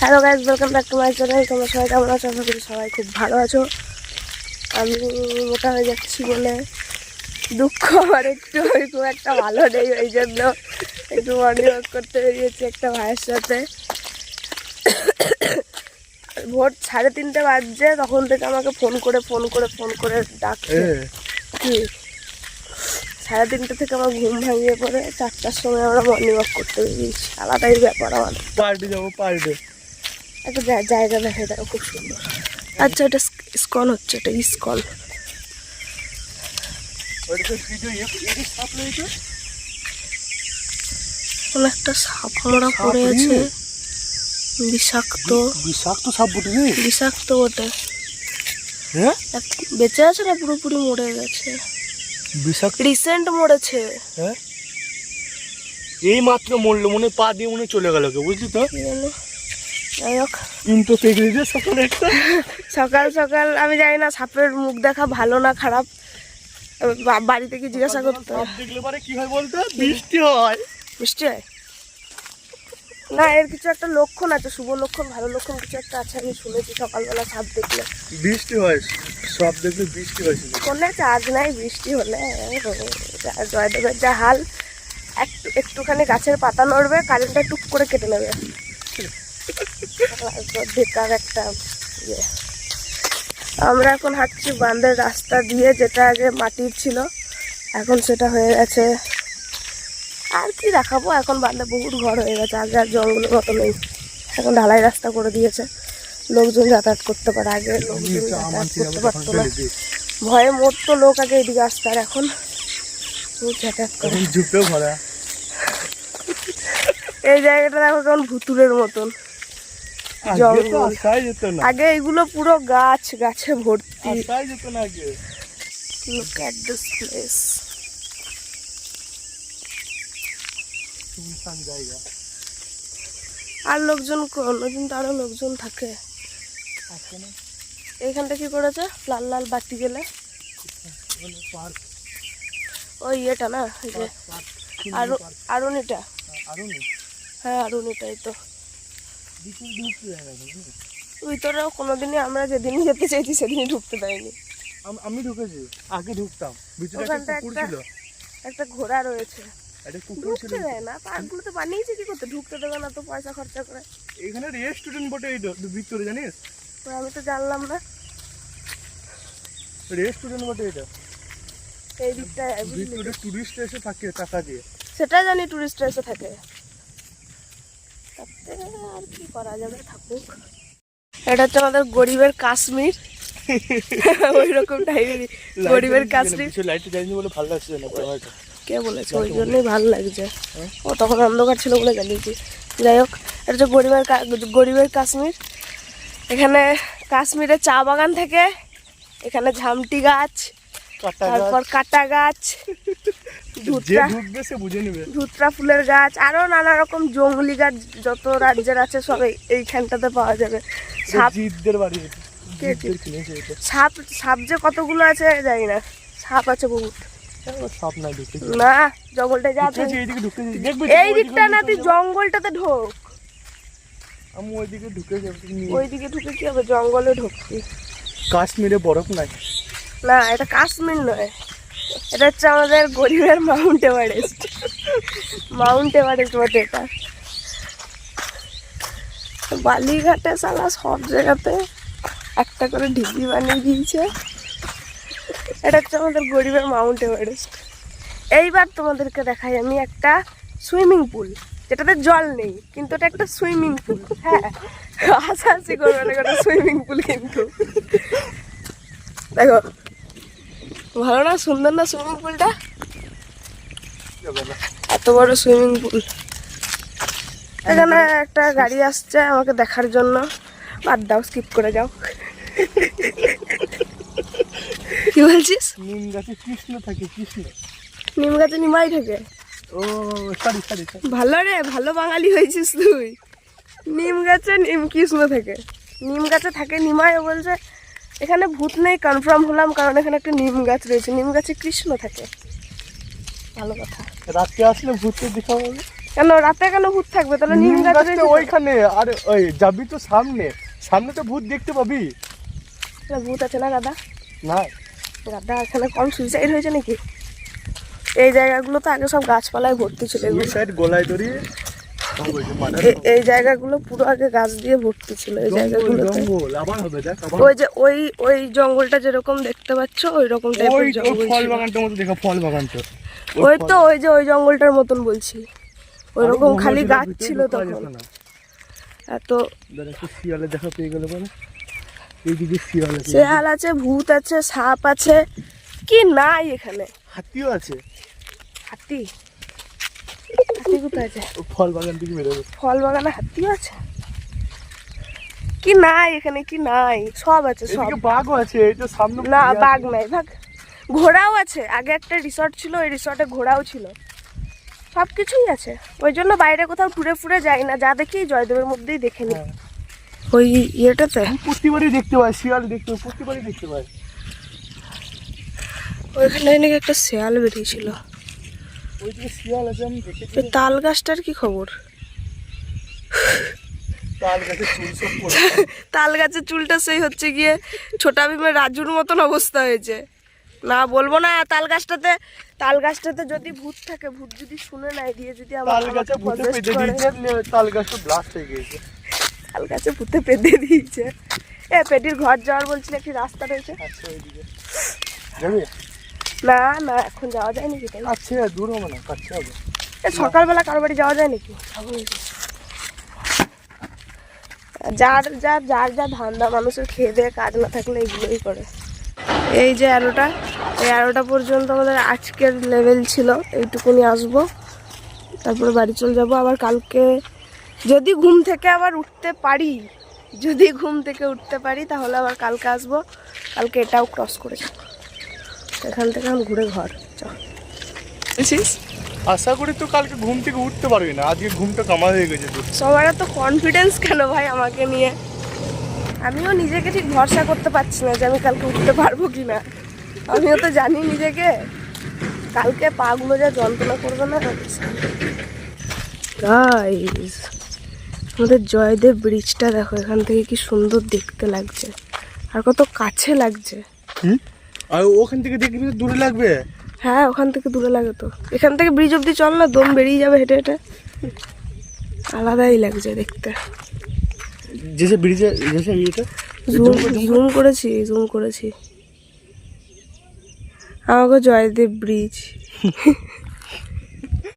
Hello guys, welcome back to my channel. তোমরা সবাই কেমন আছো? আশা করি সবাই খুব ভালো আছো। আমি মোটা হয়ে যাচ্ছি বলে দুঃখ আমার একটু, আমি খুব একটা ভালো নেই, ওই জন্য একটু মর্নিং ওয়াক করতে বেরিয়েছি একটা ভাইয়ের সাথে। ভোর 3:30 বাজছে, তখন থেকে আমাকে ফোন করে ডাকছে। কি 3:30 থেকে আমার ঘুম ভাঙিয়ে পড়ে 4টার সময় আমরা মর্নিং ওয়াক করতে বেরিয়েছি। আলাদাই ব্যাপার আমাদের। পার্টি যাবো, পার্টি একটা জায়গা দেখে দেখো, খুব সুন্দর। আচ্ছা, এটা ইসকন হচ্ছে, এটা ইসকন। একটা সাপ মরা পড়ে আছে, বিষাক্ত সাপ বটে রে। বিষাক্ত বটে। হ্যাঁ, বেঁচে আছে না পুরোপুরি মরে গেছে? বিষাক্ত রিসেন্ট মরেছে। হ্যাঁ, এই মাত্র মরলো, মনে পা দিয়ে মনে চলে গেল, বুঝলি তো? যাই হোক, কিন্তু সকালে একটা সকাল সকাল আমি জানি না সাপের মুখ দেখা ভালো না খারাপ, বাড়িতে কি জিজ্ঞাসা করতে হয়? দেখলে পরে কি হয় বলতো? বৃষ্টি হয়। বৃষ্টি হয় না, এর কিছু একটা লক্ষণ আছে, শুভ লক্ষণ, ভালো লক্ষণ কিছু একটা আছে। আমি শুনেছি সকালবেলা সাপ দেখলে বৃষ্টি হয়, সব দেখলে বৃষ্টি হয়। ফোনে চার্জ নাই, বৃষ্টি হলে জয়দেবের যা হাল। একটুখানি গাছের পাতা নড়বে, কারেন্টটা টুক করে কেটে নেবে। বেকার একটা ইয়ে। আমরা এখন হাঁটছি বাঁধের রাস্তা দিয়ে, যেটা আগে মাটির ছিল, এখন সেটা হয়ে গেছে। আর কি দেখাবো, এখন বাঁধে বহুত ঘর হয়ে গেছে, আগে আর জঙ্গলের মতো নেই, এখন ঢালাই রাস্তা করে দিয়েছে, লোকজন যাতায়াত করতে পারে। আগে লোকজন যাতায়াত করতে পারতো না, ভয়ে মরতো লোক আগে এদিকে আসতে, আর এখন যাতায়াত করে। এই জায়গাটা দেখো কেমন ভুতুরের মতন জঙ্গল। আগে এগুলো পুরো গাছে ভর্তি। Look at this place. আর লোকজন কোনদিন তো আরো লোকজন থাকে। এইখানটা কি করেছে? লাল লাল বাতি গেলে ওই ইয়েটা না, এই যে আরুনিটা। হ্যাঁ, আরুনিটাই তো। ভিতরেও কোনোদিনই আমরা যেদিনই যেতে চাইছি সেদিনই ঢুকতে দেয়নি। আমি ঢুকেছি, আগে ঢুকতাম। ওখানটা একটা ঘোড়া রয়েছে, ঢুকতে দেয় না। পার্কগুলোতে বানিয়েছে কি করতে? ঢুকতে দেবে না তো, পয়সা খরচা করে। এখানে রেস্টুরেন্ট বটে এইটা ভিতরে, জানিস? আমি তো জানলাম না। রেস্টুরেন্ট বটে এটা, এই দিকটায় ভিতরে টুরিস্ট এসে থাকে টাকা দিয়ে। সেটা জানি, টুরিস্ট এসে থাকে, তাতে আর কি করা যাবে, থাকুক। এটা হচ্ছে আমাদের গরিবের কাশ্মীর। ওই রকম টাইপেরই গরিবের কাশ্মীর। লাইট জ্বালিয়ে বলে ভালো লাগছে না? কে বলেছে? ওই জন্যই ভালো লাগছে। ও তখন অন্ধকার ছিল বলে জ্বালিয়েছি। যাই হোক, এটা হচ্ছে গরিবের কাশ্মীর। এখানে কাশ্মীরে চা বাগান থাকে, এখানে ঝামটি গাছ, তারপর কাটা গাছ, ধুতরা ফুলের গাছ, আরো নানা রকম জঙ্গলি গাছ যত রাজ্যের আছে সব এইখানটাতে পাওয়া যাবে। সাপ যে কতগুলো আছে জানি না, সাপ আছে বহুত। না, জঙ্গলটা যা, এই দিকটা না, তুই জঙ্গলটাতে ঢোক। আমি ওইদিকে ঢুকে ওইদিকে ঢুকে কি হবে? জঙ্গলে ঢুকবি। কাশ্মীরে বরফ নাই? না, এটা কাশ্মীর নয়, এটা হচ্ছে আমাদের গরিবের মাউন্ট এভারেস্ট। মাউন্ট এভারেস্ট বটে এটা। বালিঘাটে সালা সব জায়গাতে একটা করে ঢিবি বানিয়ে দিয়েছে। এটা হচ্ছে আমাদের গরিবের মাউন্ট এভারেস্ট। এইবার তোমাদেরকে দেখাই আমি একটা সুইমিং পুল, যেটাতে জল নেই, কিন্তু এটা একটা সুইমিং পুল। হ্যাঁ, হাসাহাসি করবে না, একটা সুইমিং পুল কিন্তু। দেখো, ভালো না, সুন্দর না সুইমিং পুলটা? এত বড় সুইমিং পুল। এখানে একটা গাড়ি আসছে আমাকে দেখার জন্য। বাদ দাও, স্কিপ করে যাও। কি বলছিস? নিম গাছে কৃষ্ণ থাকে, কৃষ্ণ। নিম গাছে নিমাই থাকে? ও সরি। ভালো রে, ভালো বাঙালি হয়েছিস তুই। নিম গাছে নিম কৃষ্ণ থাকে, নিম গাছে থাকে নিমাই। বলছে এখানে ভূত নেই, কনফার্ম হলাম, কারণ এখানে একটা নিম গাছ রয়েছে, নিম গাছে কৃষ্ণ থাকে। ভালো কথা। রাত্রে আসলে ভূতকে দেখা হবে। কেন রাতে কেন ভূত থাকবে? তাহলে নিম গাছ গাছটা রয়েছে তো। ওইখানে, আরে ওই যাবি তো সামনে, সামনে তো ভূত দেখতে পাবি। তাহলে ভূত আছে না গাদা? না গাদা এখানে কম সুইসাইড হয়েছে নাকি? এই জায়গাগুলো তো আগে সব গাছপালায় ভর্তি ছিল এগুলো। সাইড গলায় দড়ি, এই জায়গাগুলো পুরো আগে গাছ দিয়ে ভর্তি ছিল। এই জায়গাগুলোতে জঙ্গল আবার হবে দেখ, আবার ওই যে ওই জঙ্গলটা যেরকম দেখতে পাচ্ছ ওই রকম ওই টাইপের ওই জঙ্গল ফল ছিল। বাগানটার মতো দেখা, ফল বাগান তো ওই তো ওই যে ওই জঙ্গলটার মতন বলছি, ওই রকম খালি গাছ ছিল তখন। এত শিয়ালে দেখা পেয়ে গেল বলে, এইদিকে শিয়াল আছে, শেয়াল আছে, ভূত আছে, সাপ আছে, কি নাই এখানে? হাতিও আছে। হাতি? হাতি কোথায় আছে? ফল বাগান থেকে বেরোবে। ফল বাগানে হাতিও আছে? কি নাই এখানে? কি নাই? সব আছে সব। এদিকে বাঘও আছে, এই তো সামনে। না বাঘ নাই, বাঘ। ঘোড়াও আছে, আগে একটা রিসর্ট ছিল, ওই রিসর্টে ঘোড়াও ছিল, সব কিছুই আছে। ওই জন্য বাইরে কোথাও ঘুরে ফুরে যাই না, যা দেখি জয়দেবের মধ্যেই দেখে নি। ওই ইয়েটাতে প্রতিবারই দেখতে পাই শিয়াল, দেখতে পাই প্রতিবারই দেখতে পাই। ওইখানে নাকি একটা শেয়াল বেরিয়েছিল। ওইদিকে শিয়াল আছে, আমি দেখেছি। ওই তাল গাছটার কি খবর? তাল গাছে চুল সব পড়ে। তাল গাছের চুলটা সেই হচ্ছে গিয়ে ছোটা ভীমের রাজুর মতন অবস্থা হয়েছে। না বলবো না, তাল গাছটাতে যদি ভূত থাকে, ভূত যদি শুনে নাই দিয়ে যদি তাল গাছে ভূতে পেঁধে দিয়েছে, তাল গাছটা ব্লাস্ট হয়ে গেছে। তাল গাছে ভূতে পেঁধে দিয়েছে। পেটির ঘর যাওয়ার বলছিল, একটি রাস্তা রয়েছে। আচ্ছা ওইদিকে যাবে? না না এখন যাওয়া যায় নাকি? তাই আচ্ছা দূর হবে না, কাছে হবে। সকালবেলা কারো বাড়ি যাওয়া যায় নাকি? যার যার যার যা ধান্দা, মানুষের খেয়ে দেয়ে কাজ না থাকলে এগুলোই করে। এই যে এই 11টা পর্যন্ত আমাদের আজকের লেভেল ছিল, এইটুকুনি আসবো, তারপরে বাড়ি চলে যাবো। আবার কালকে যদি ঘুম থেকে উঠতে পারি তাহলে আবার কালকে আসবো। কালকে এটাও ক্রস করে যাবো, এখান থেকে আমি ঘুরে ঘর আশা করি তো কালকে ঘুম থেকে উঠতে পারবি না, আজকে ঘুমটা কামা হয়ে গেছে তোর। সবার এত কনফিডেন্স কেন ভাই আমাকে নিয়ে? আমিও নিজেকে ঠিক ভরসা করতে পারছি না যে আমি কালকে উঠতে পারবো কি না। আমিও তো জানি নিজেকে, কালকে পাগুলো যা যন্ত্রণা করবে না। গাইস আমাদের জয়দেব ব্রিজটা দেখো, এখান থেকে কি সুন্দর দেখতে লাগছে, আর কত কাছে লাগছে। আর ওখান থেকে দেখবি দূরে লাগবে। হ্যাঁ ওখান থেকে দূরে লাগে তো, এখান থেকে ব্রিজ অব্দি চল না, দম বেরিয়ে যাবে হেঁটে হেঁটে, আলাদাই লাগছে দেখতে। যেসে ব্রিজে যেসে এইটা জুম করেছি আমাকে জয়দেব ব্রিজ